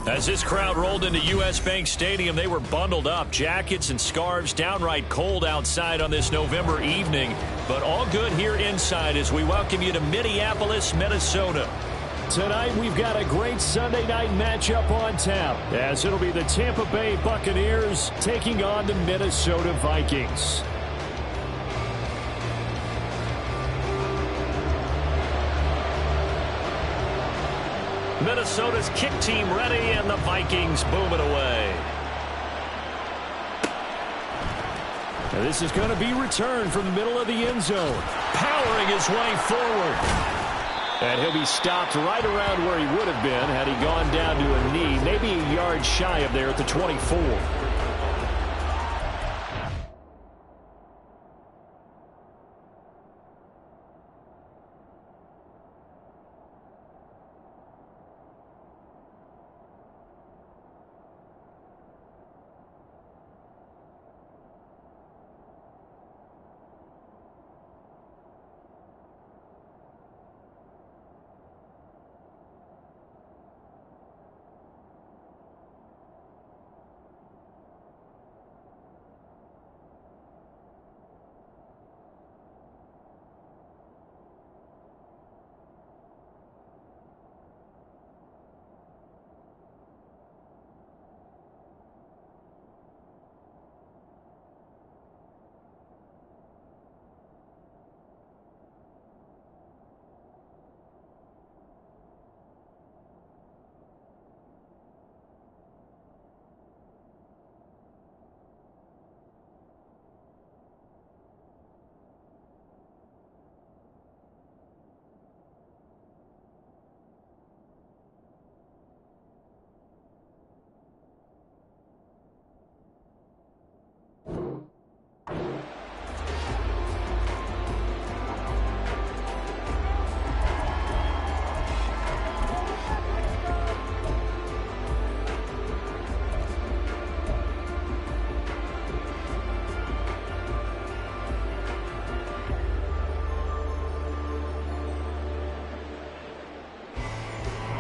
As this crowd rolled into U.S. Bank Stadium, they were bundled up, jackets and scarves, downright cold outside on this November evening. But all good here inside as we welcome you to Minneapolis, Minnesota. Tonight, we've got a great Sunday night matchup on tap, as it'll be the Tampa Bay Buccaneers taking on the Minnesota Vikings. Minnesota's kick team ready, and the Vikings boom it away. And this is going to be returned from the middle of the end zone, powering his way forward. And he'll be stopped right around where he would have been had he gone down to a knee, maybe a yard shy of there at the 24.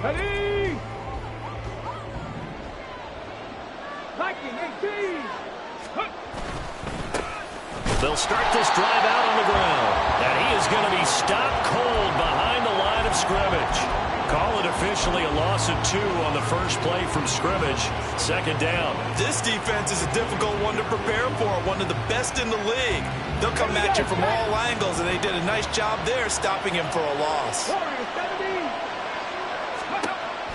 Ready! They'll start this drive out on the ground. And he is going to be stopped cold behind the line of scrimmage. Call it officially a loss of 2 on the first play from scrimmage. Second down. This defense is a difficult one to prepare for, one of the best in the league. They'll come at you from all angles, and they did a nice job there stopping him for a loss.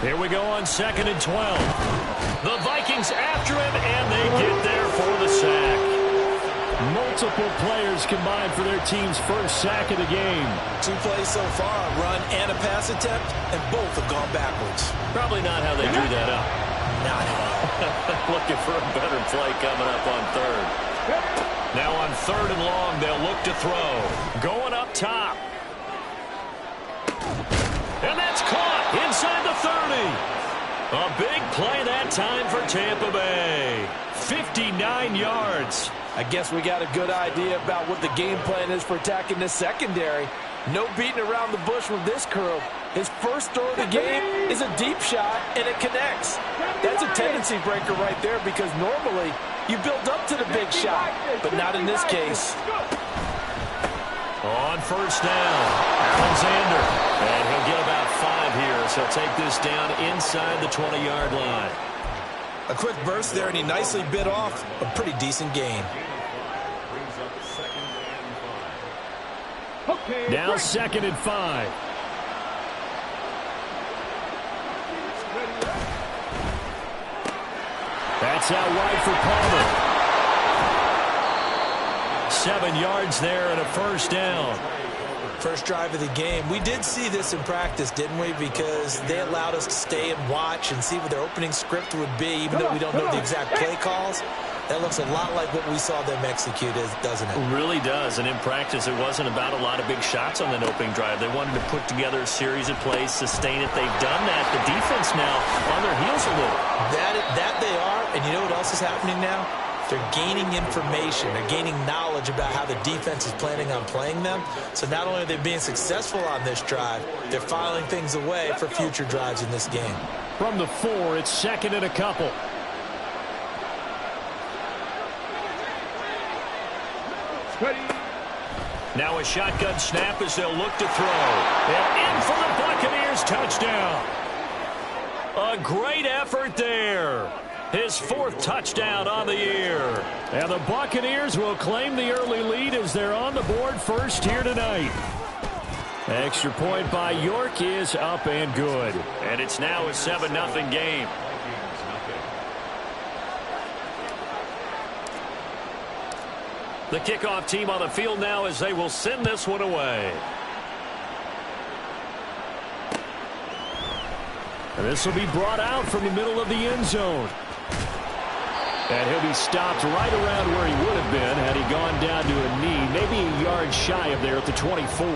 Here we go on 2nd and 12. The Vikings after him, and they get there for the sack. Multiple players combined for their team's first sack of the game. 2 plays so far, a run and a pass attempt, and both have gone backwards. Probably not how they drew that up. Not at all. Looking for a better play coming up on 3rd. Now on 3rd and long, they'll look to throw. Going up top. And that's caught inside the 30. A big play that time for Tampa Bay. 59 yards. I guess we got a good idea about what the game plan is for attacking this secondary. No beating around the bush with this crew. His first throw of the game is a deep shot, and it connects. That's a tendency breaker right there because normally you build up to the big shot, but not in this case. On 1st down, Alexander. And he'll get about 5 here, so he'll take this down inside the 20-yard line. A quick burst there, and he nicely bit off a pretty decent gain. Now 2nd and 5. That's out wide for Palmer. 7 yards there and a 1st down. First drive of the game. We did see this in practice, didn't we? Because they allowed us to stay and watch and see what their opening script would be, even though we don't know the exact play calls. That looks a lot like what we saw them execute, doesn't it? It really does. And in practice, it wasn't about a lot of big shots on that opening drive. They wanted to put together a series of plays, sustain it. They've done that. The defense now on their heels a little. That they are. And you know what else is happening now? They're gaining information. They're gaining knowledge about how the defense is planning on playing them. So not only are they being successful on this drive, they're filing things away for future drives in this game. From the 4, it's second and a couple. Now a shotgun snap as they'll look to throw. And in for the Buccaneers touchdown. A great effort there. His 4th touchdown on the year. And the Buccaneers will claim the early lead as they're on the board first here tonight. Extra point by York is up and good. And it's now a 7-0 game. The kickoff team on the field now as they will send this one away. And this will be brought out from the middle of the end zone. And he'll be stopped right around where he would have been had he gone down to a knee, maybe a yard shy of there at the 24.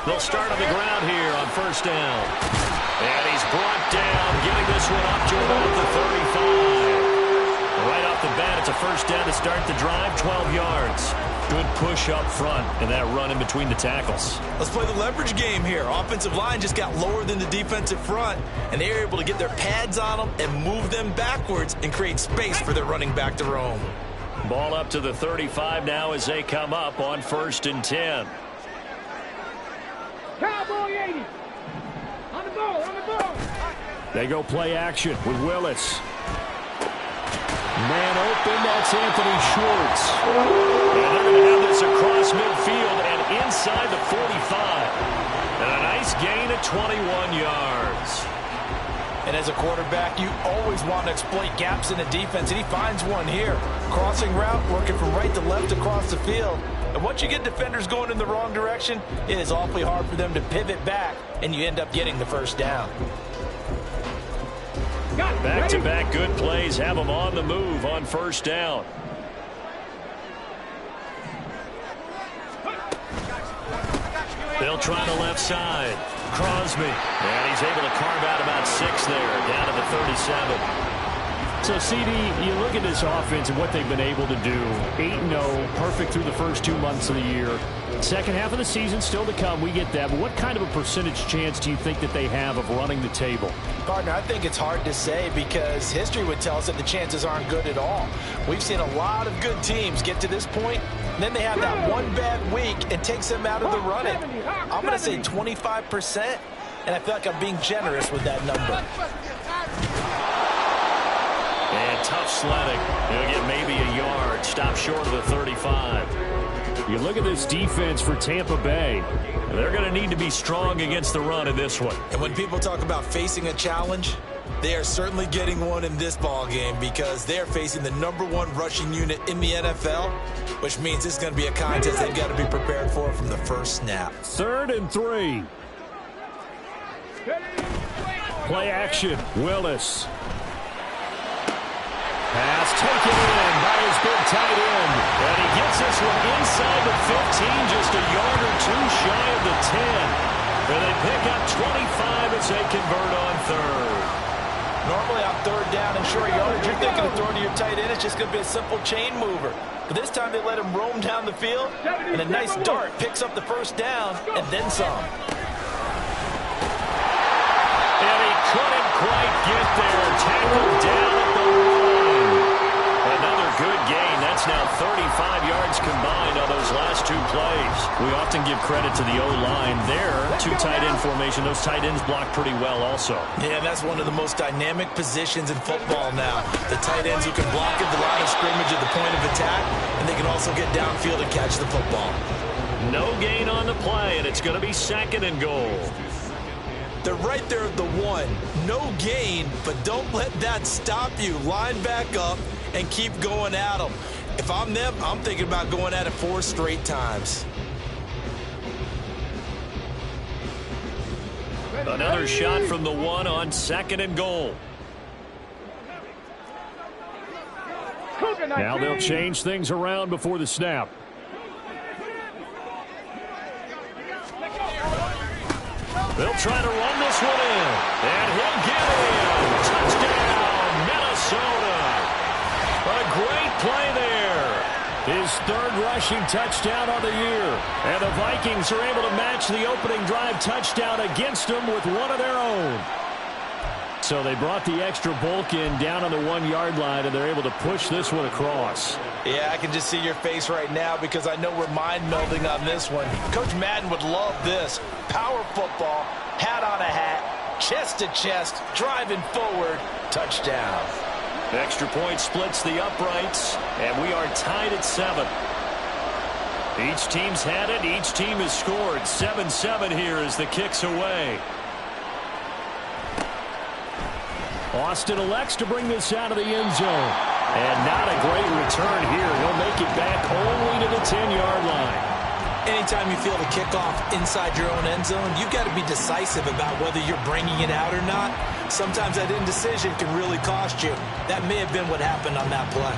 They'll start on the ground here on first down. And he's brought down, getting this one up to about the 35. Right off the bat, it's a first down to start the drive, 12 yards. Good push up front and that run in between the tackles. Let's play the leverage game here. Offensive line just got lower than the defensive front, and they were able to get their pads on them and move them backwards and create space for their running back to roam. Ball up to the 35 now as they come up on 1st and 10. Cowboy 80. On the ball, on the ball. They go play action with Willis. Man open, that's Anthony Schwartz. And they're going to have this across midfield and inside the 45. And a nice gain of 21 yards. And as a quarterback, you always want to exploit gaps in the defense, and he finds one here. Crossing route, working from right to left across the field. And once you get defenders going in the wrong direction, it is awfully hard for them to pivot back, and you end up getting the first down. Back-to-back good plays have them on the move on first down. They'll try the left side. Crosby. And he's able to carve out about 6 there, down to the 37. So, CD, you look at this offense and what they've been able to do. 8-0, perfect through the first 2 months of the year. Second half of the season still to come, we get that. But what kind of a percentage chance do you think that they have of running the table? Partner, I think it's hard to say because history would tell us that the chances aren't good at all. We've seen a lot of good teams get to this point, and then they have that one bad week and takes them out of the running. I'm going to say 25%, and I feel like I'm being generous with that number. And tough sledding. He'll get maybe a yard. Stop short of the 35. You look at this defense for Tampa Bay. They're going to need to be strong against the run in this one. And when people talk about facing a challenge, they are certainly getting one in this ball game because they're facing the #1 rushing unit in the NFL, which means this is going to be a contest they've got to be prepared for from the first snap. 3rd and 3. Play action. Willis. Pass taken in by his big tight end. And he gets this one inside the 15, just a yard or 2 shy of the 10. And they pick up 25 as they convert on 3rd. Normally on 3rd down and short yardage, you're thinking of throwing to your tight end. It's just going to be a simple chain mover. But this time they let him roam down the field, and a nice dart picks up the first down and then some. And he couldn't quite get there. Tackled down at the line. Another good gain. That's now 35 yards combined on those last 2 plays. We often give credit to the O-line there. 2 tight end formation. Those tight ends block pretty well also. Yeah, that's one of the most dynamic positions in football now. The tight ends who can block at the line of scrimmage at the point of attack, and they can also get downfield and catch the football. No gain on the play, and it's going to be 2nd and goal. They're right there at the 1. No gain, but don't let that stop you. Line back up and keep going at them. If I'm them, I'm thinking about going at it 4 straight times. Another shot from the 1 on 2nd and goal. Now they'll change things around before the snap. They'll try to run this one in. And he'll get it in. Touchdown, Minnesota. A great play there. His third rushing touchdown on the year. And the Vikings are able to match the opening drive touchdown against them with one of their own. So they brought the extra bulk in down on the 1-yard line, and they're able to push this one across. Yeah, I can just see your face right now because I know we're mind-melding on this one. Coach Madden would love this. Power football, hat on a hat, chest to chest, driving forward, touchdown. Extra point splits the uprights, and we are tied at 7. Each team's had it. Each team has scored. 7-7 here as the kick's away. Austin elects to bring this out of the end zone. And not a great return here. He'll make it back only to the 10-yard line. Anytime you feel the kickoff inside your own end zone, you've got to be decisive about whether you're bringing it out or not. Sometimes that indecision can really cost you. That may have been what happened on that play.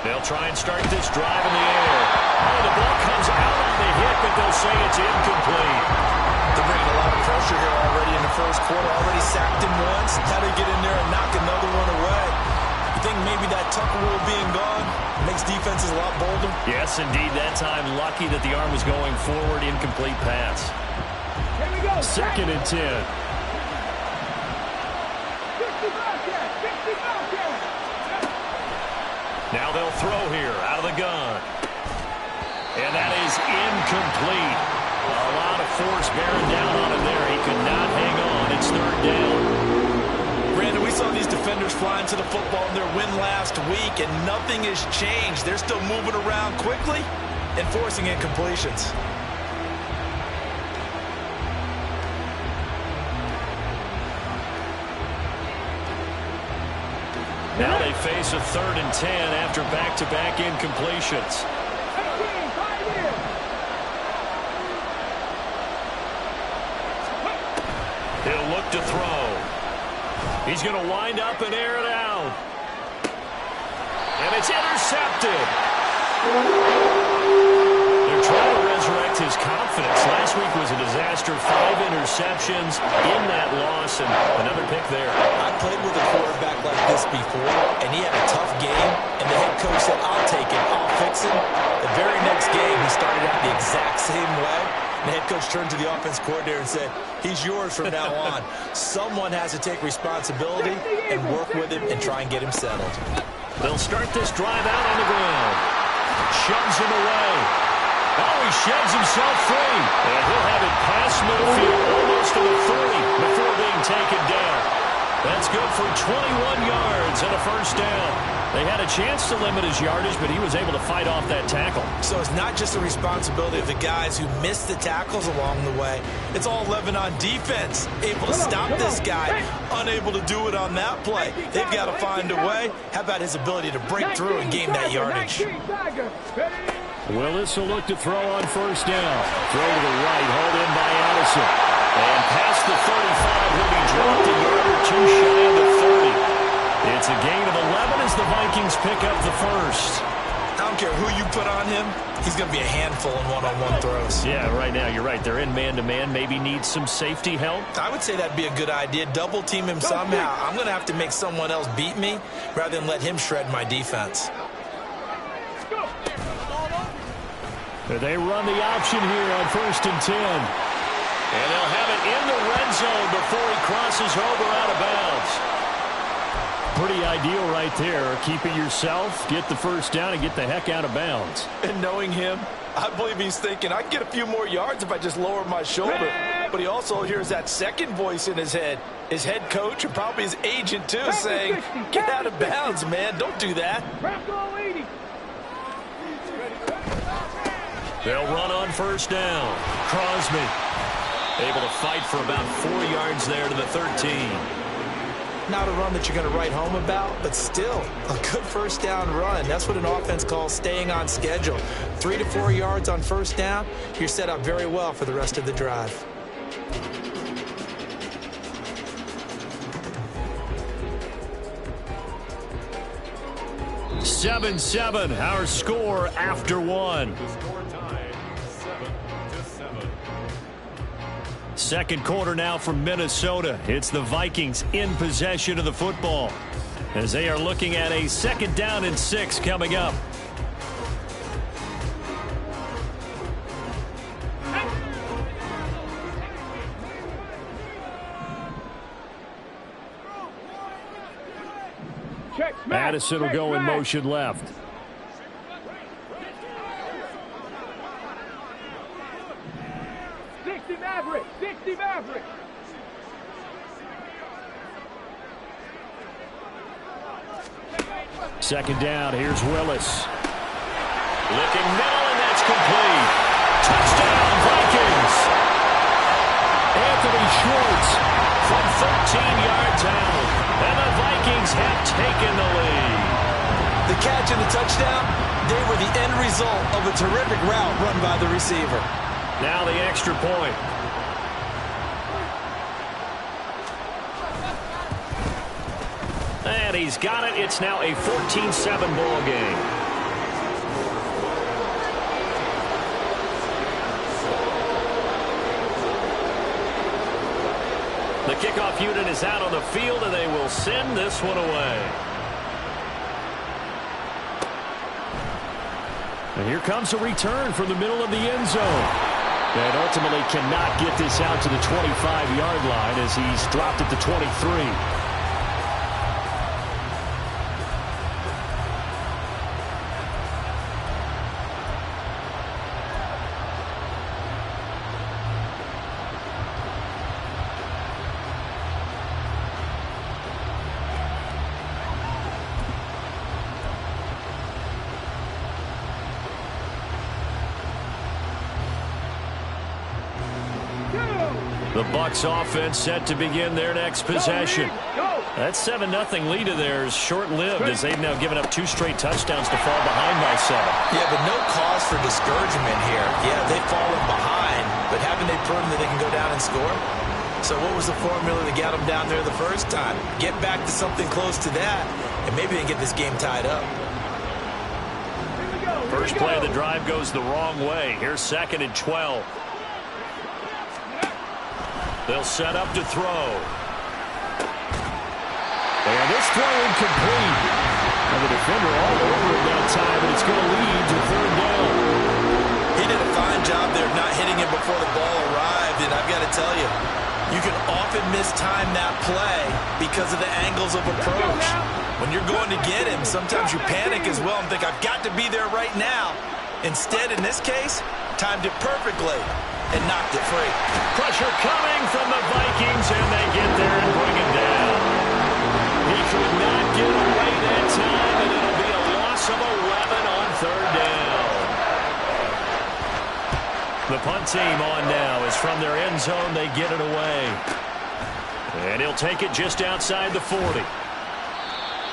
They'll try and start this drive in the air. Oh, the ball comes out on the hit, but they'll say it's incomplete. They're bringing a lot of pressure here already in the first quarter. Already sacked him once. How to get in there and knock another one away. You think maybe that Tucker rule being gone makes defenses a lot bolder? Yes, indeed. That time, lucky that the arm was going forward. Incomplete pass. Here we go. 2nd and 10. 65 yards. 65 yards. Now they'll throw here out of the gun. And that is incomplete. A lot of force bearing down on him there. He could not hang on. It's 3rd down. Brandon, we saw these defenders flying to the football in their win last week, and nothing has changed. They're still moving around quickly and forcing incompletions. Now they face a 3rd and 10 after back-to-back incompletions. He'll look to throw. He's going to wind up and air it out. And it's intercepted. They're trying to resurrect his confidence. Last week was a disaster. 5 interceptions in that loss, and another pick there. I played with a quarterback like this before, and he had a tough game, and the head coach said, I'll take it, I'll fix it. The very next game, he started out the exact same way. The head coach turned to the offense coordinator and said, he's yours from now on. Someone has to take responsibility and work with him and try and get him settled. They'll start this drive out on the ground. Shoves him away. Oh, he shoves himself free. And he'll have it past midfield, almost to the 30 before being taken down. That's good for 21 yards and a 1st down. They had a chance to limit his yardage, but he was able to fight off that tackle. So it's not just the responsibility of the guys who missed the tackles along the way. It's all 11 on defense. Able to stop this guy, unable to do it on that play. They've got to find a way. How about his ability to break through and gain that yardage? Willis will look to throw on 1st down. Throw to the right, hauled in by Addison. And past the 35, he'll be dropped a yard or 2 shy of the 30. It's a gain of 11 as the Vikings pick up the 1st. I don't care who you put on him. He's going to be a handful in one-on-one throws. Yeah, right now, you're right. They're in man-to-man. Maybe need some safety help. I would say that'd be a good idea. Double team him somehow. I'm going to have to make someone else beat me rather than let him shred my defense. They run the option here on 1st and 10. And they'll have it in the red zone before he crosses over out of bounds. Pretty ideal right there. Keep it yourself, get the 1st down, and get the heck out of bounds. And knowing him, I believe he's thinking, I can get a few more yards if I just lower my shoulder. But he also hears that second voice in his head. His head coach and probably his agent, too, saying, get out of bounds, man. Don't do that. They'll run on 1st down. Crosby able to fight for about 4 yards there to the 13. Not a run that you're going to write home about, but still a good 1st down run. That's what an offense calls staying on schedule. 3 to 4 yards on 1st down, you're set up very well for the rest of the drive. 7-7, our score after one. Second quarter now from Minnesota. It's the Vikings in possession of the football as they are looking at a 2nd down and 6 coming up. Madison will go in motion left. Maverick. Second down, here's Willis. Looking middle, and that's complete. Touchdown, Vikings. Anthony Schwartz from 13 yards out. And the Vikings have taken the lead. The catch and the touchdown, they were the end result of a terrific route run by the receiver. Now the extra point. And he's got it. It's now a 14-7 ball game. The kickoff unit is out on the field, and they will send this one away. And here comes a return from the middle of the end zone. And ultimately cannot get this out to the 25-yard line as he's dropped at the 23. The Bucs offense set to begin their next possession. That 7-0 lead of theirs short-lived as they've now given up 2 straight touchdowns to fall behind by 7. Yeah, but no cause for discouragement here. Yeah, they've fallen behind, but haven't they proven that they can go down and score? So what was the formula that got them down there the first time? Get back to something close to that, and maybe they can get this game tied up. First play of the drive goes the wrong way. Here's 2nd and 12. They'll set up to throw. And this throw incomplete. And the defender all over it that time, and it's going to lead to 3rd down. He did a fine job there of not hitting him before the ball arrived, and I've got to tell you, you can often mistime that play because of the angles of approach. When you're going to get him, sometimes you panic as well and think, I've got to be there right now. Instead, in this case, timed it perfectly and knocked it free. Pressure coming from the Vikings, and they get there and bring it down. He could not get away that time, and it'll be a loss of 11 on 3rd down. The punt team on now is from their end zone. They get it away. And he'll take it just outside the 40.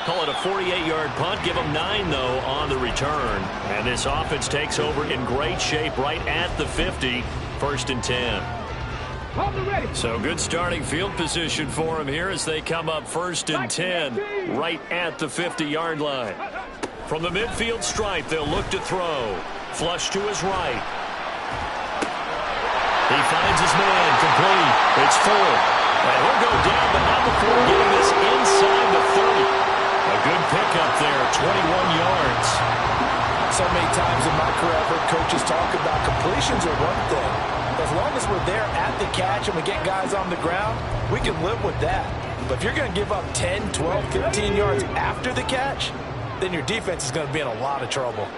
Call it a 48-yard punt. Give them 9, though, on the return. And this offense takes over in great shape right at the 50. 1st and 10. So good starting field position for them here as they come up 1st and 10 right at the 50-yard line. From the midfield stripe, they'll look to throw. Flush to his right. He finds his man, complete. It's full. And he'll go down, but not before getting this inside the 30. A good pickup there, 21 yards. So many times in my career, I've heard coaches talk about completions are one thing. As long as we're there at the catch and we get guys on the ground, we can live with that. But if you're going to give up 10, 12, 15 yards after the catch, then your defense is going to be in a lot of trouble.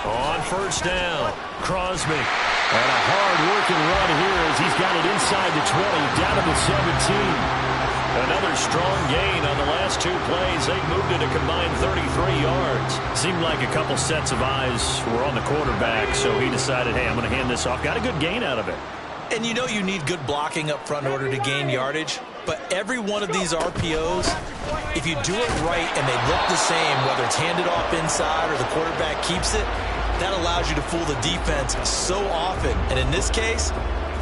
On 1st down, Crosby. And a hard-working run here as he's got it inside the 20, down to the 17. Another strong gain on the last 2 plays. They've moved it a combined 33 yards. Seemed like a couple sets of eyes were on the quarterback, so he decided, hey, I'm going to hand this off. Got a good gain out of it. And you know you need good blocking up front in order to gain yardage, but every one of these RPOs, if you do it right and they look the same, whether it's handed off inside or the quarterback keeps it, that allows you to fool the defense so often. And in this case,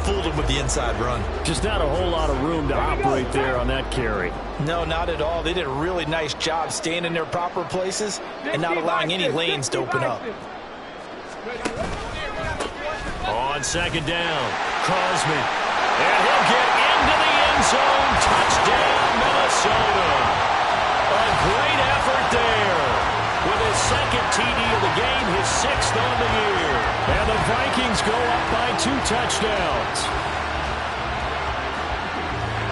fooled him with the inside run. Just not a whole lot of room to operate there on that carry. No, not at all. They did a really nice job staying in their proper places and not allowing any lanes to open up. On second down, Crosby. And he'll get into the end zone. Touchdown, Minnesota. A great effort there. With his second TD of the game, his 6th on the year. And the Vikings go up by 2 touchdowns.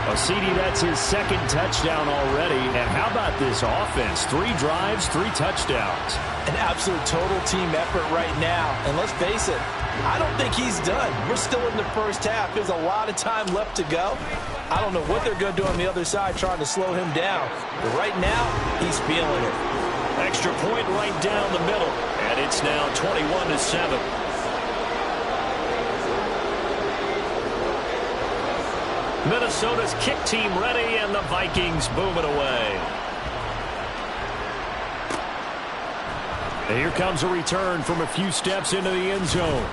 Well, CD, that's his 2nd touchdown already. And how about this offense? 3 drives, 3 touchdowns. An absolute total team effort right now. And let's face it, I don't think he's done. We're still in the first half. There's a lot of time left to go. I don't know what they're going to do on the other side trying to slow him down. But right now, he's feeling it. Extra point right down the middle. And it's now 21-7. Minnesota's kick team ready, and the Vikings boom it away. And here comes a return from a few steps into the end zone.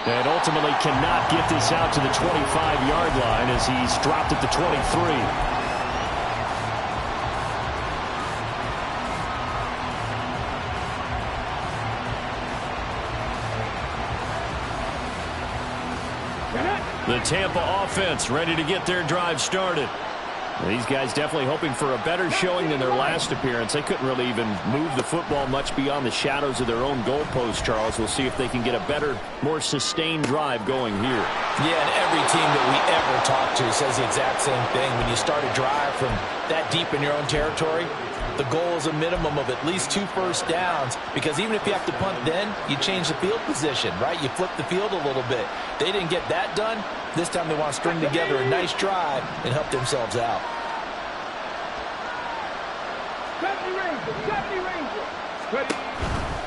And ultimately cannot get this out to the 25-yard line as he's dropped at the 23. The Tampa offense ready to get their drive started. These guys definitely hoping for a better showing than their last appearance. They couldn't really even move the football much beyond the shadows of their own goalpost, Charles. We'll see if they can get a better, more sustained drive going here. Yeah, and every team that we ever talk to says the exact same thing. When you start a drive from that deep in your own territory, the goal is a minimum of at least 2 first downs, because even if you have to punt then, you change the field position, right? You flip the field a little bit. They didn't get that done. This time they want to string together a nice drive and help themselves out. 70 Rangers.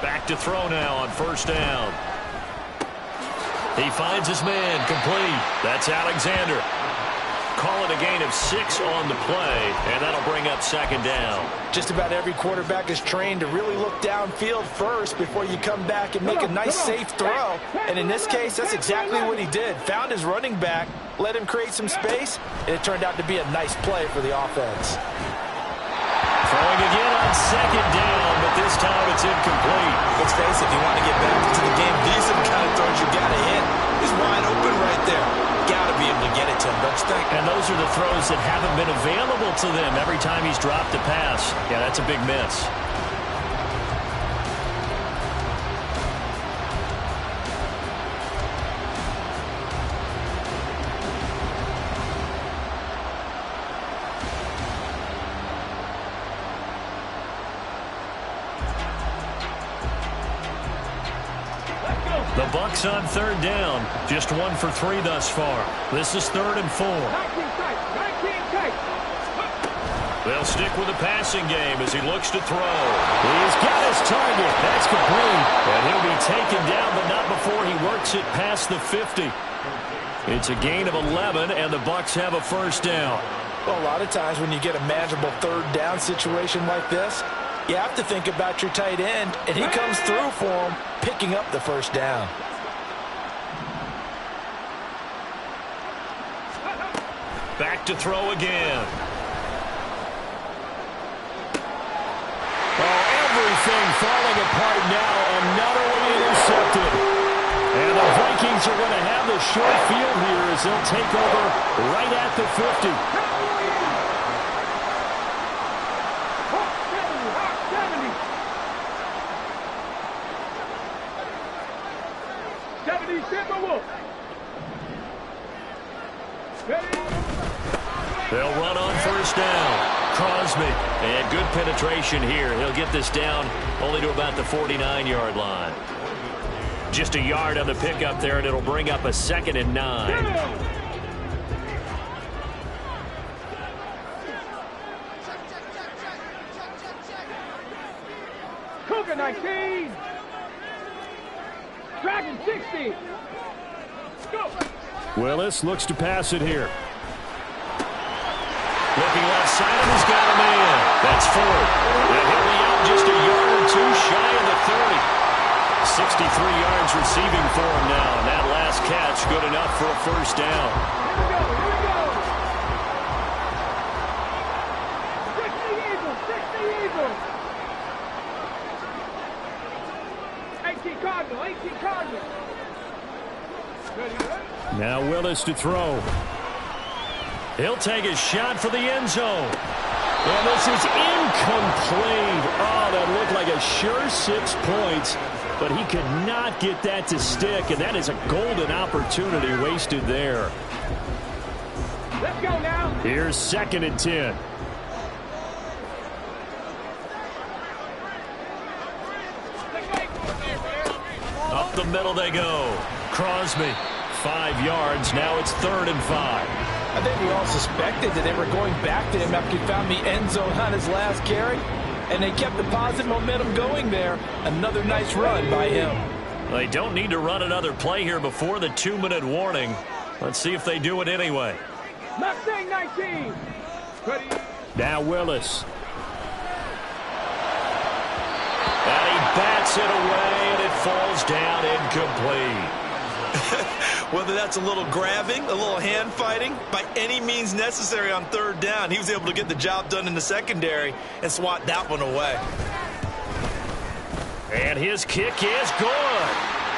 Back to throw now on first down. He finds his man complete. That's Alexander. Call it a gain of 6 on the play, and that'll bring up second down. Just about every quarterback is trained to really look downfield first before you come back and make a nice, safe throw. And in this case, that's exactly what he did. Found his running back, let him create some space, and it turned out to be a nice play for the offense. Throwing again on second down, but this time it's incomplete. Let's face it, if you want to get back into the game, these are the kind of throws you got to hit. He's wide open right there. Got to be able to get it to him, don't you think? And those are the throws that haven't been available to them every time he's dropped a pass. Yeah, that's a big miss. The Bucs on third down. Just 1 for 3 thus far. This is 3rd and 4. 19 tight. They'll stick with the passing game as he looks to throw. He's got his target. That's complete. And he'll be taken down, but not before he works it past the 50. It's a gain of 11, and the Bucs have a first down. Well, a lot of times when you get a manageable third down situation like this, you have to think about your tight end, and he comes through for him, picking up the first down. Back to throw again. Oh, everything falling apart now. Another one intercepted. And the Vikings are going to have the short field here as they'll take over right at the 50. They'll run on first down. Crosby. And good penetration here. He'll get this down only to about the 49-yard line. Just a yard on the pickup there, and it'll bring up a 2nd and 9. Cougar 19. Dragon 60. Go. Willis looks to pass it here. Looking left side, and he's got a man. That's Ford. And he'll be out just a yard or 2 shy of the 30. 63 yards receiving for him now, and that last catch, good enough for a first down. Here we go. 60 Eagles. 18 Cardinal. Now Willis to throw. He'll take a shot for the end zone. And this is incomplete. Oh, that looked like a sure 6 points. But he could not get that to stick. And that is a golden opportunity wasted there. Let's go now. Here's 2nd and 10. Up the middle they go. Crosby, 5 yards. Now it's 3rd and 5. I think we all suspected that they were going back to him after he found the end zone on his last carry. And they kept the positive momentum going there. Another nice run by him. They don't need to run another play here before the 2-minute warning. Let's see if they do it anyway. Mustang 19. Ready. Now Willis. And he bats it away, and it falls down incomplete. Whether that's a little grabbing, a little hand fighting, by any means necessary on 3rd down, he was able to get the job done in the secondary and swat that one away. And his kick is good.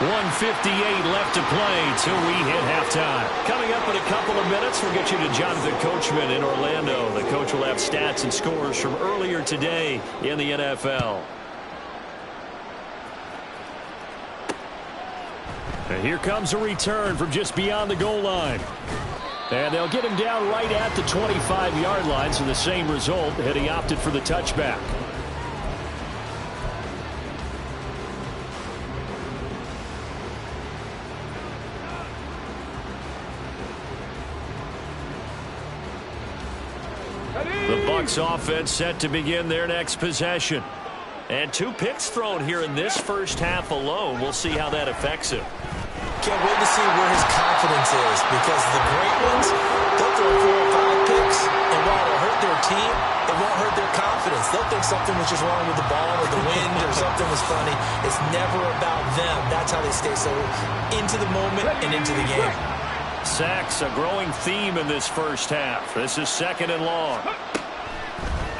1:58 left to play till we hit halftime. Coming up in a couple of minutes, we'll get you to Jonathan Coachman in Orlando. The coach will have stats and scores from earlier today in the NFL. And here comes a return from just beyond the goal line. And they'll get him down right at the 25-yard line, so the same result had he opted for the touchback. The Bucs offense set to begin their next possession. And 2 picks thrown here in this first half alone. We'll see how that affects him. Can't wait to see where his confidence is, because the great ones, they'll throw 4 or 5 picks, and while it'll hurt their team, it won't hurt their confidence. They'll think something was just wrong with the ball or the wind or something was funny. It's never about them. That's how they stay so into the moment and into the game. Sacks, a growing theme in this first half. This is 2nd and long.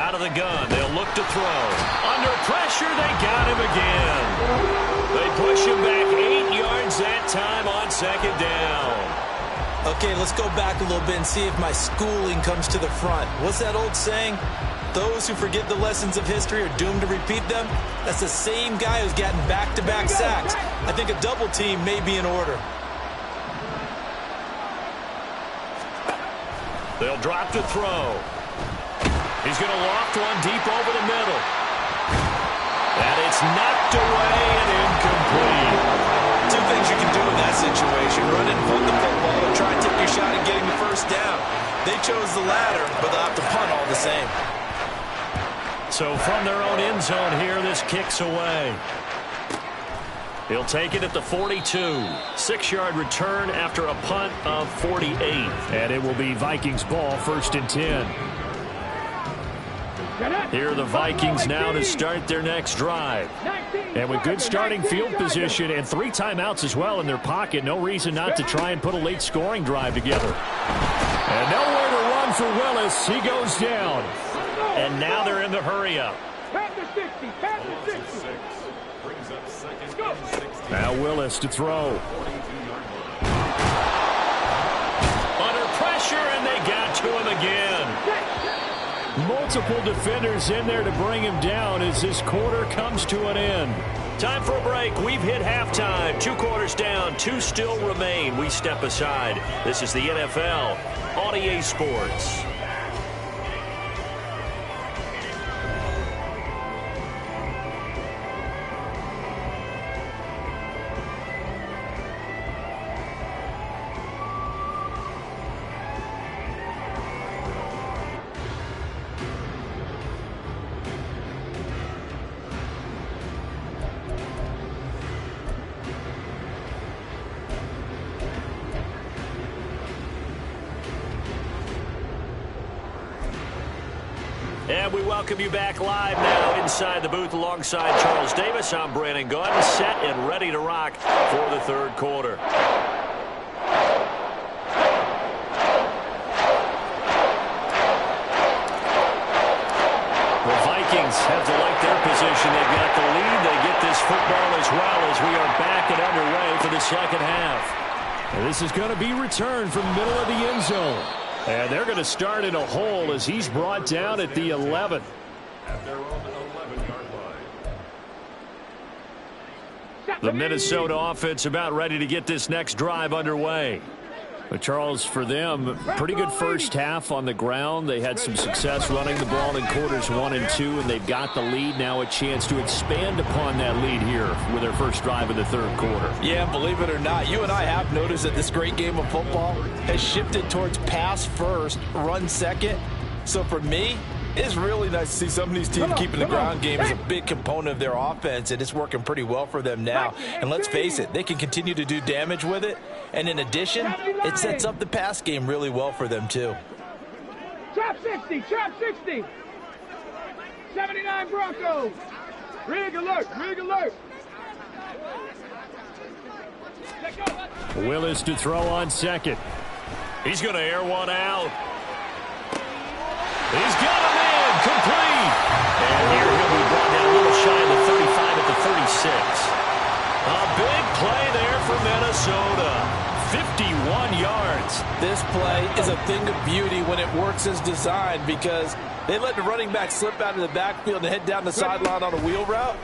Out of the gun, they'll look to throw. Under pressure, they got him again. They push him back 8 yards that time on 2nd down. Okay, let's go back a little bit and see if my schooling comes to the front. What's that old saying? Those who forget the lessons of history are doomed to repeat them. That's the same guy who's gotten back-to-back sacks. I think a double team may be in order. They'll drop to throw. He's going to loft one deep over the middle. And it's knocked away and incomplete. 2 things you can do in that situation: run and punt the football, or try and take your shot at getting the first down. They chose the latter, but they'll have to punt all the same. So from their own end zone here, this kicks away. He'll take it at the 42. 6-yard return after a punt of 48. And it will be Vikings ball, 1st and 10. Here are the Vikings now to start their next drive. And with good starting field position and 3 timeouts as well in their pocket, no reason not to try and put a late scoring drive together. And nowhere to run for Willis. He goes down. And now they're in the hurry-up. Now Willis to throw. Under pressure, and they got to him again. Multiple defenders in there to bring him down as this quarter comes to an end. Time for a break. We've hit halftime. 2 quarters down, 2 still remain. We step aside. This is the NFL on EA Sports. And we welcome you back live now inside the booth alongside Charles Davis. I'm Brandon Gunn, set and ready to rock for the 3rd quarter. half. And this is going to be returned from the middle of the end zone. And they're going to start in a hole as he's brought down at the 11. At their own 11-yard line. The Minnesota offense about ready to get this next drive underway. But Charles, for them, pretty good first half on the ground. They had some success running the ball in quarters 1 and 2, and they've got the lead. Now a chance to expand upon that lead here with their first drive in the third quarter. Yeah, believe it or not, you and I have noticed that this great game of football has shifted towards pass first, run second. So for me, it's really nice to see some of these teams keeping the ground game as a big component of their offense, and it's working pretty well for them now. And let's face it, they can continue to do damage with it. And in addition, it sets up the pass game really well for them, too. Trap 60, trap 60. 79 Broncos. Rig alert, rig alert. Willis to throw on second. He's going to air one out. He's got a man complete. And here he'll be brought down a little shy of the 35 at the 36. A big play there for Minnesota. 51 yards. This play is a thing of beauty when it works as designed because they let the running back slip out of the backfield and head down the sideline on a wheel route.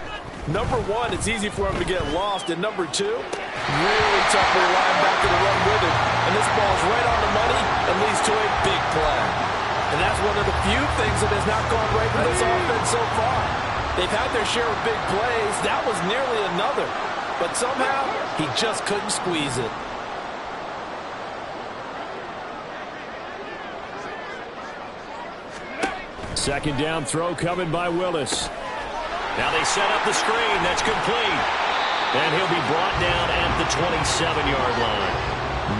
Number one, it's easy for him to get lost. And number two, really tough for the linebacker to run with it. And this ball's right on the money and leads to a big play. And that's one of the few things that has not gone right for this offense so far. They've had their share of big plays. That was nearly another. But somehow, he just couldn't squeeze it. Second down throw coming by Willis. Now they set up the screen. That's complete. And he'll be brought down at the 27-yard line.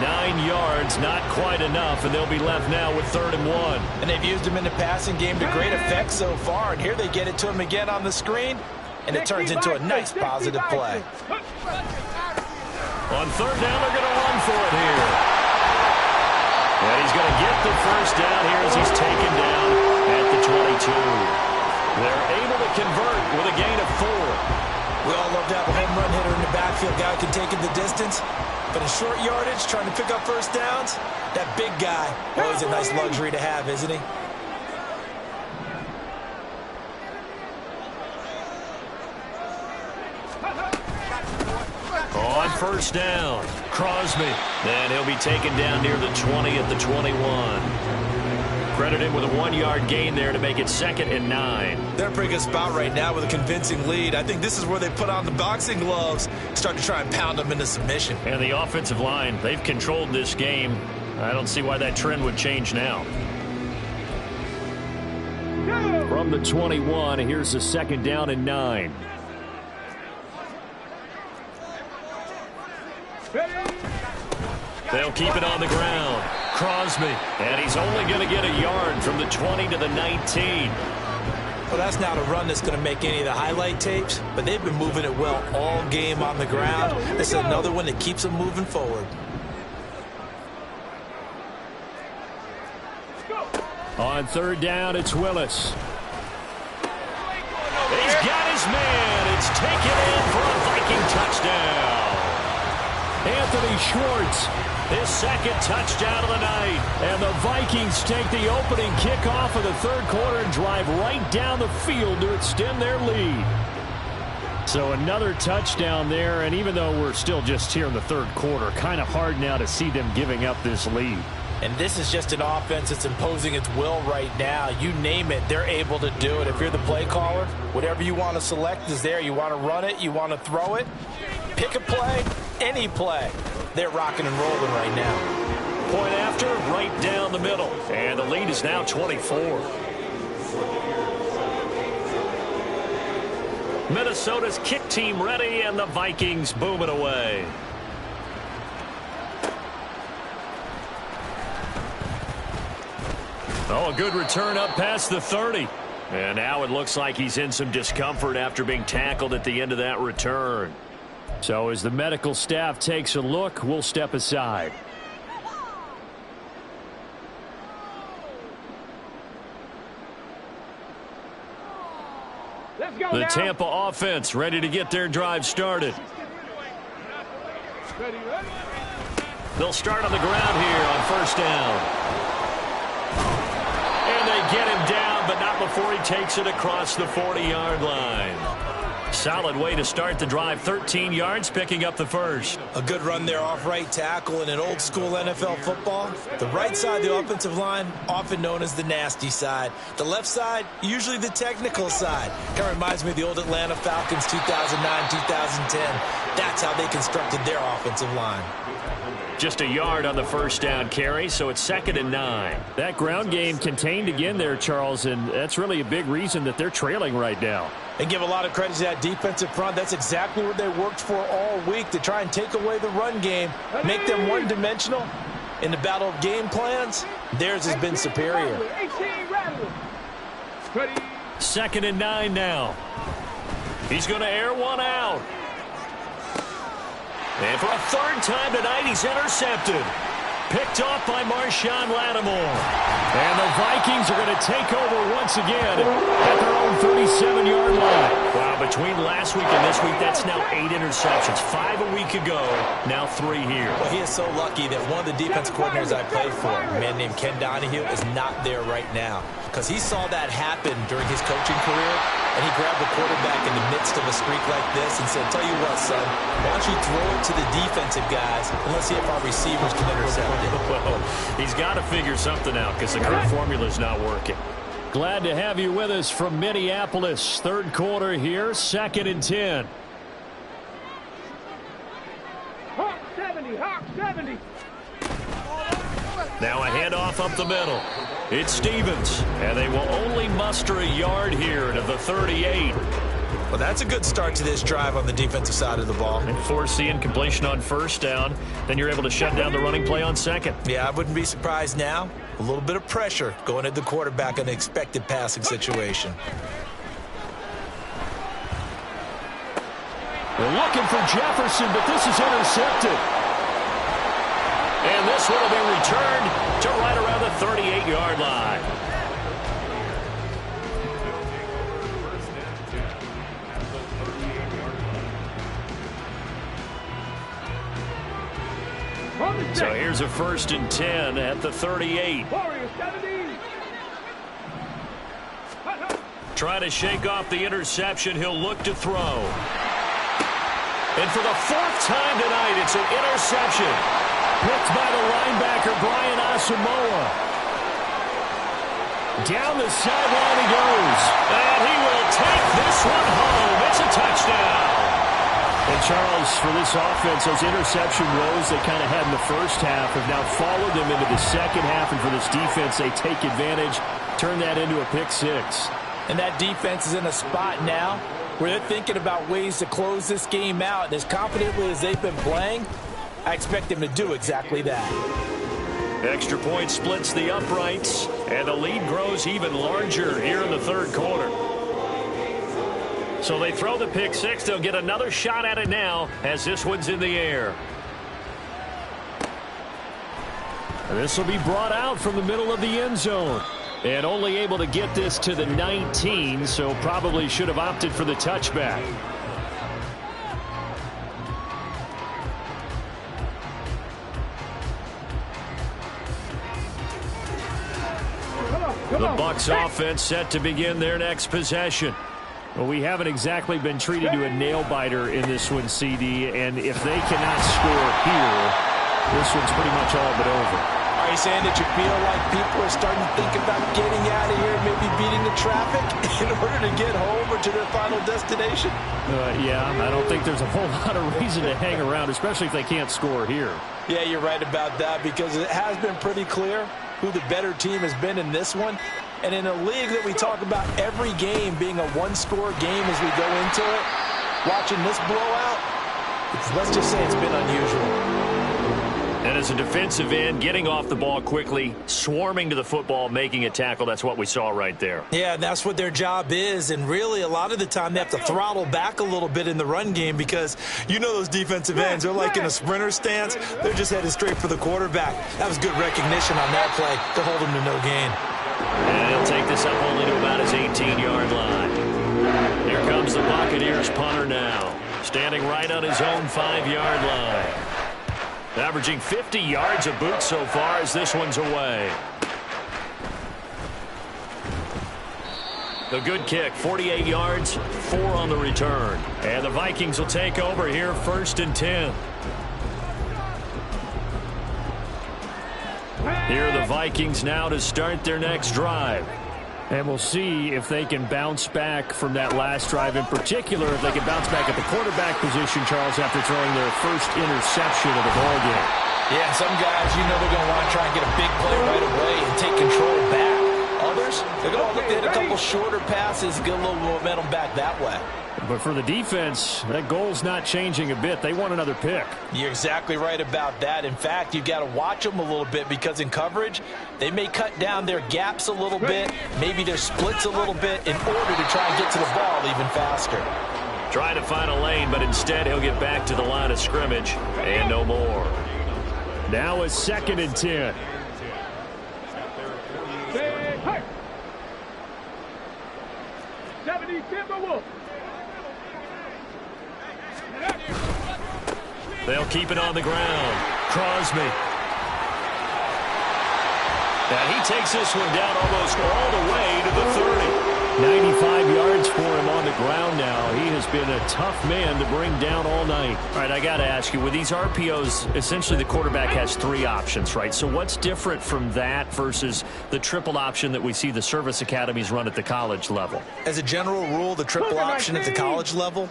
9 yards, not quite enough, and they'll be left now with 3rd and 1. And they've used him in the passing game to great effect so far. And here they get it to him again on the screen, and it turns into a nice positive play. On 3rd down, they're going to run for it here. And he's going to get the first down here as he's taken down at the 22. They're able to convert with a gain of 4. We all love to have a home run hitter in the backfield. Guy who can take it the distance. But in short yardage, trying to pick up first downs, that big guy, always a nice luxury to have, isn't he? On first down, Crosby. And he'll be taken down near the 20 at the 21. Credit him with a 1-yard gain there to make it 2nd and 9. They're in a pretty good spot right now with a convincing lead. I think this is where they put on the boxing gloves, start to try and pound them into submission. And the offensive line, they've controlled this game. I don't see why that trend would change now. From the 21, here's the 2nd down and 9. They'll keep it on the ground. Crosby, and he's only going to get a yard from the 20 to the 19. Well, that's not a run that's going to make any of the highlight tapes, but they've been moving it well all game on the ground. This is another one that keeps them moving forward. On 3rd down, it's Willis. He's got his man. It's taken in for a Viking touchdown. Anthony Schwartz, his 2nd touchdown of the night. And the Vikings take the opening kickoff of the 3rd quarter and drive right down the field to extend their lead. So another touchdown there, and even though we're still just here in the 3rd quarter, kind of hard now to see them giving up this lead. And this is just an offense that's imposing its will right now. You name it, they're able to do it. If you're the play caller, whatever you want to select is there. You want to run it, you want to throw it, pick a play, any play. They're rocking and rolling right now. Point after, right down the middle. And the lead is now 24. Minnesota's kick team ready, and the Vikings boom it away. Oh, a good return up past the 30. And now it looks like he's in some discomfort after being tackled at the end of that return. So as the medical staff takes a look, we'll step aside. Let's go The now. Tampa offense ready to get their drive started. They'll start on the ground here on first down. And they get him down, but not before he takes it across the 40-yard line. Solid way to start the drive. 13 yards, picking up the first. A good run there off right tackle in an old-school NFL football. The right side of the offensive line, often known as the nasty side. The left side, usually the technical side. Kind of reminds me of the old Atlanta Falcons 2009, 2010. That's how they constructed their offensive line. Just a yard on the first down carry, so it's 2nd and 9. That ground game contained again there, Charles, and that's really a big reason that they're trailing right now. And give a lot of credit to that defensive front. That's exactly what they worked for all week, to try and take away the run game, make them one-dimensional. In the battle of game plans, theirs has been superior. 2nd and 9 now. He's going to air one out. And for a third time tonight, he's intercepted. Picked off by Marshawn Lattimore. And the Vikings are going to take over once again at their own 37-yard line. Wow, between last week and this week, that's now 8 interceptions. 5 a week ago, now 3 here. Well, he is so lucky that one of the defense coordinators I played for, a man named Ken Donahue, is not there right now. Because he saw that happen during his coaching career, and he grabbed the quarterback in the midst of a streak like this and said, tell you what, son, why don't you throw it to the defensive guys and let's see if our receivers can intercept it. Well, he's got to figure something out because the current formula is not working. Glad to have you with us from Minneapolis. Third quarter here, 2nd and 10. Hawk 70, Hawk 70. Now a handoff up the middle. It's Stevens, and they will only muster a yard here to the 38. Well, that's a good start to this drive on the defensive side of the ball. And force the incompletion on first down. Then you're able to shut down the running play on second. Yeah, I wouldn't be surprised now. A little bit of pressure going at the quarterback in an expected passing situation. They're looking for Jefferson, but this is intercepted. And this will be returned to right around the 38-yard line. So here's a 1st and 10 at the 38. Trying to shake off the interception. He'll look to throw. And for the 4th time tonight, it's an interception. Picked by the linebacker, Brian Asamoah. Down the sideline he goes. And he will take this one home. It's a touchdown. And Charles, for this offense, those interception woes they kind of had in the first half have now followed them into the second half. And for this defense, they take advantage, turn that into a pick 6. And that defense is in a spot now where they're thinking about ways to close this game out. And as confidently as they've been playing, I expect them to do exactly that. Extra point splits the uprights, and the lead grows even larger here in the third quarter. So they throw the pick 6. They'll get another shot at it now as this one's in the air. And this will be brought out from the middle of the end zone. And only able to get this to the 19, so probably should have opted for the touchback. The Bucs offense set to begin their next possession. Well, we haven't exactly been treated to a nail-biter in this one, CD, and if they cannot score here, this one's pretty much all but over. Are you saying that you feel like people are starting to think about getting out of here, maybe beating the traffic in order to get home or to their final destination? Yeah, I don't think there's a whole lot of reason to hang around, especially if they can't score here. Yeah, you're right about that, because it has been pretty clear who the better team has been in this one. And in a league that we talk about every game being a one-score game as we go into it, watching this blowout, let's just say it's been unusual. And as a defensive end, getting off the ball quickly, swarming to the football, making a tackle, that's what we saw right there. Yeah, that's what their job is. And really, a lot of the time, they have to throttle back a little bit in the run game because you know those defensive ends, they're like in a sprinter stance. They're just headed straight for the quarterback. That was good recognition on that play to hold him to no gain. And he'll take this up only to about his 18-yard line. Here comes the Buccaneers punter now, standing right on his own 5-yard line. Averaging 50 yards a boot so far as this one's away. The good kick, 48 yards, 4 on the return. And the Vikings will take over here, 1st and 10. Here are the Vikings now to start their next drive. And we'll see if they can bounce back from that last drive, in particular, if they can bounce back at the quarterback position, Charles, after throwing their first interception of the ball game. Yeah, some guys, they're going to want to try and get a big play right away and take control back. Others, they're going to look to hit a couple shorter passes, get a little momentum back that way. But for the defense, that goal's not changing a bit. They want another pick. You're exactly right about that. In fact, you've got to watch them a little bit because in coverage, they may cut down their gaps a little bit, maybe their splits a little bit in order to try and get to the ball even faster. Trying to find a lane, but instead he'll get back to the line of scrimmage and no more. Now it's 2nd and 10. They'll keep it on the ground. Crosby. And he takes this one down almost all the way to the 30. 95 yards for him on the ground now. He has been a tough man to bring down all night. All right, I got to ask you, with these RPOs, essentially the quarterback has 3 options, right? So what's different from that versus the triple option that we see the service academies run at the college level? As a general rule, the triple option at the college level,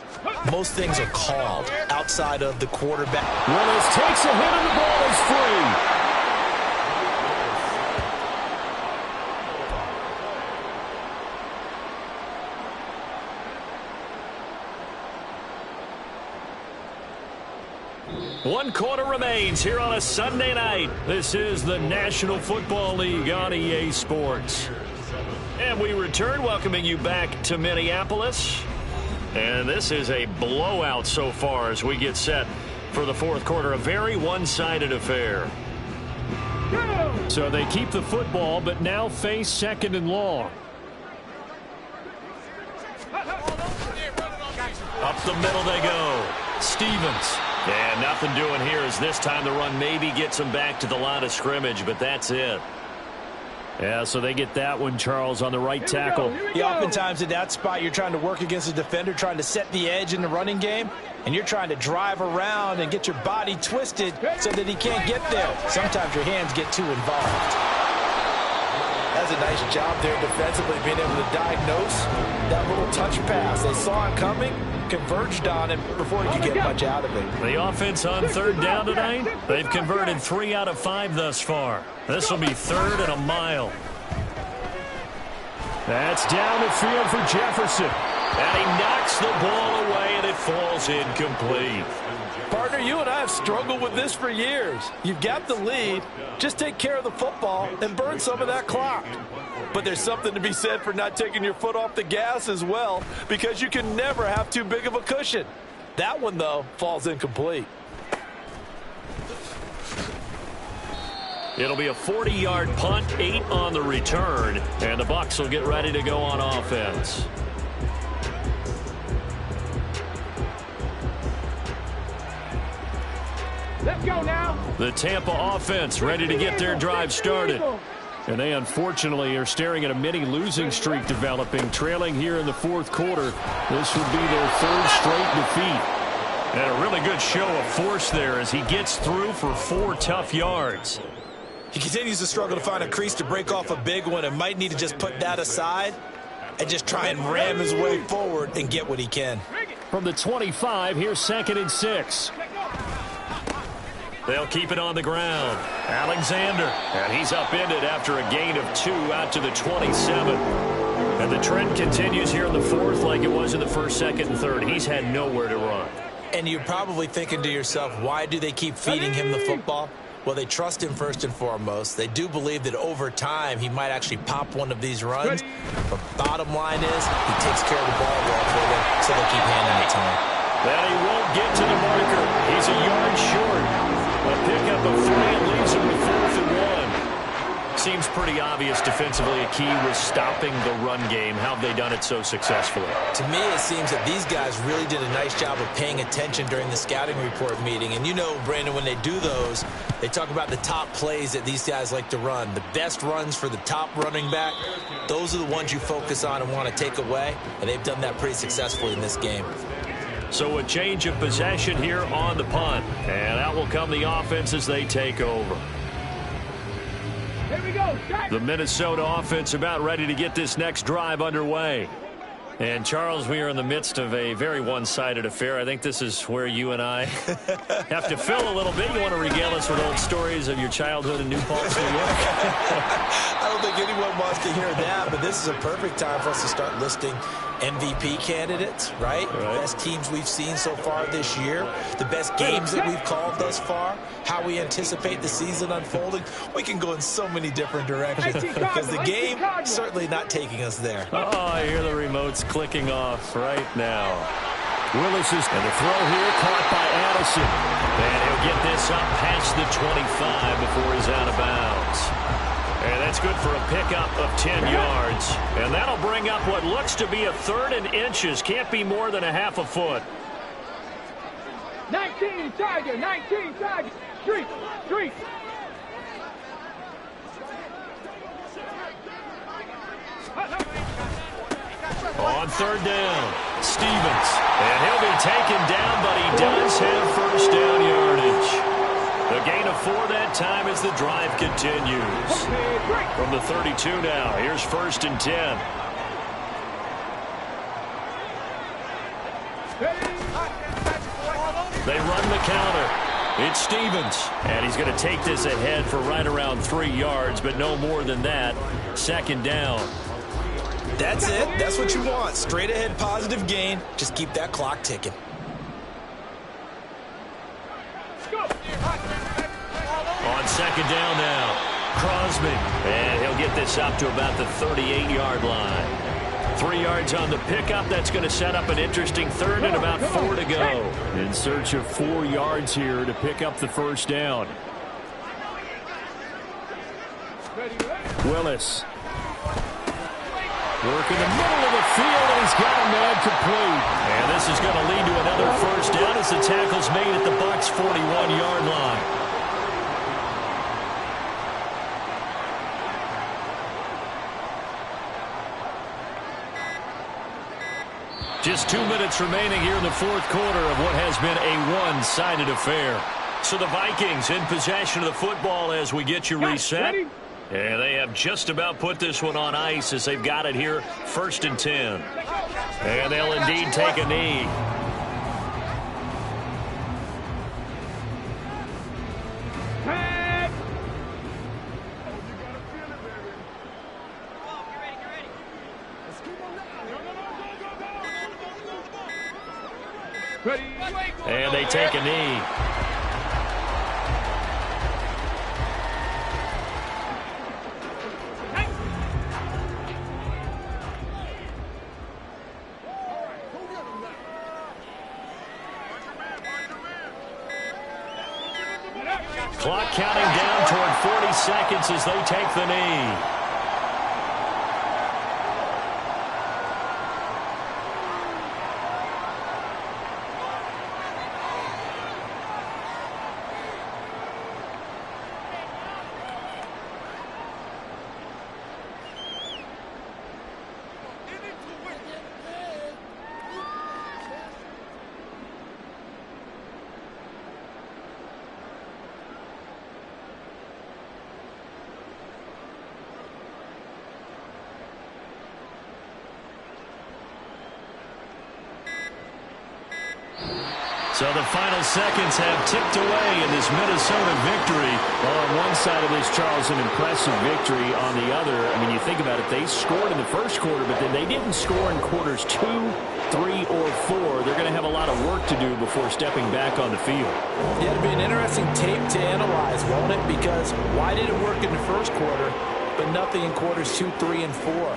most things are called outside of the quarterback. Willis takes a hit and the ball is free. One quarter remains here on a Sunday night. This is the National Football League on EA Sports. And we return, welcoming you back to Minneapolis. And this is a blowout so far as we get set for the 4th quarter. A very one-sided affair. So they keep the football, but now face 2nd and long. Up the middle they go. Stevens. And nothing doing here as this time the run maybe gets them back to the line of scrimmage, but that's it. Yeah, so they get that one, Charles, on the right tackle. Yeah, oftentimes in that spot, you're trying to work against a defender, trying to set the edge in the running game, and you're trying to drive around and get your body twisted so that he can't get there. Sometimes your hands get too involved. That's a nice job there defensively, being able to diagnose that little touch pass. They saw it coming, converged on it before he could get much out of it. The offense on 3rd down tonight, they've converted 3 out of 5 thus far. This will be 3rd and a mile. That's down the field for Jefferson. And he knocks the ball away, and it falls incomplete. Partner, you and I have struggled with this for years. You've got the lead. Just take care of the football and burn some of that clock. But there's something to be said for not taking your foot off the gas as well, because you can never have too big of a cushion. That one, though, falls incomplete. It'll be a 40-yard punt, 8 on the return, and the Bucs will get ready to go on offense. Let's go now. The Tampa offense ready to get their drive started. And they unfortunately are staring at a mini losing streak developing, trailing here in the 4th quarter. This would be their 3rd straight defeat. And a really good show of force there as he gets through for 4 tough yards. He continues to struggle to find a crease to break off a big one and might need to just put that aside and just try and ram his way forward and get what he can. From the 25, here's 2nd and 6. They'll keep it on the ground. Alexander, and he's upended after a gain of 2 out to the 27. And the trend continues here in the 4th like it was in the 1st, 2nd, and 3rd. He's had nowhere to run. And you're probably thinking to yourself, why do they keep feeding him the football? Well, they trust him first and foremost. They do believe that over time he might actually pop one of these runs. But bottom line is he takes care of the ball well for them, so they keep handing it to him. Well, he won't get to the marker. He's a yard short. A pickup of 3 and leaves him with 4th and 1. seems pretty obvious defensively. A key was stopping the run game. How have they done it so successfully? To me, it seems that these guys really did a nice job of paying attention during the scouting report meeting. And you know, Brandon, when they do those, they talk about the top plays that these guys like to run. The best runs for the top running back, those are the ones you focus on and want to take away. And they've done that pretty successfully in this game. So a change of possession here on the punt. And out will come the offense as they take over. Here we go. The Minnesota offense about ready to get this next drive underway. And, Charles, we are in the midst of a very one-sided affair. I think this is where you and I have to fill a little bit. You want to regale us with old stories of your childhood in New Paltz, New York? I don't think anyone wants to hear that, but this is a perfect time for us to start listing MVP candidates, right? Best teams we've seen so far this year, the best games that we've called thus far, how we anticipate the season unfolding. We can go in so many different directions because the game certainly not taking us there. Oh, I hear the remotes clicking off right now. Willis is and the throw here caught by Addison. And he'll get this up past the 25 before he's out of bounds. And that's good for a pickup of 10 yards. And that'll bring up what looks to be a 3rd and inches. Can't be more than a half a foot. 19 Tiger, 19 Tiger. Street, street. On 3rd down, Stevens. And he'll be taken down, but he does have first down yardage. The gain of 4 that time as the drive continues. From the 32 now, here's 1st and 10. They run the counter. It's Stevens. And he's going to take this ahead for right around 3 yards, but no more than that. 2nd down. That's it. That's what you want. Straight ahead positive gain. Just keep that clock ticking. On 2nd down now, Crosby. And he'll get this up to about the 38-yard line. 3 yards on the pickup. That's going to set up an interesting 3rd and about 4 to go. In search of 4 yards here to pick up the first down. Willis. Work in the middle of the field, and he's got a man complete. And this is going to lead to another first down as the tackle's made at the Bucs' 41-yard line. Just 2 minutes remaining here in the 4th quarter of what has been a one-sided affair. So the Vikings in possession of the football as we get you reset. And they have just about put this one on ice as they've got it here, 1st and 10. And they'll indeed take a knee. And they take a knee. Clock counting down toward 40 seconds as they take the knee. So the final seconds have ticked away in this Minnesota victory. Well, on one side of this, Charles, an impressive victory. On the other, I mean, you think about it, they scored in the first quarter, but then they didn't score in quarters 2, 3, or 4. They're going to have a lot of work to do before stepping back on the field. Yeah, it'll be an interesting tape to analyze, won't it? Because why did it work in the first quarter, but nothing in quarters 2, 3, and 4?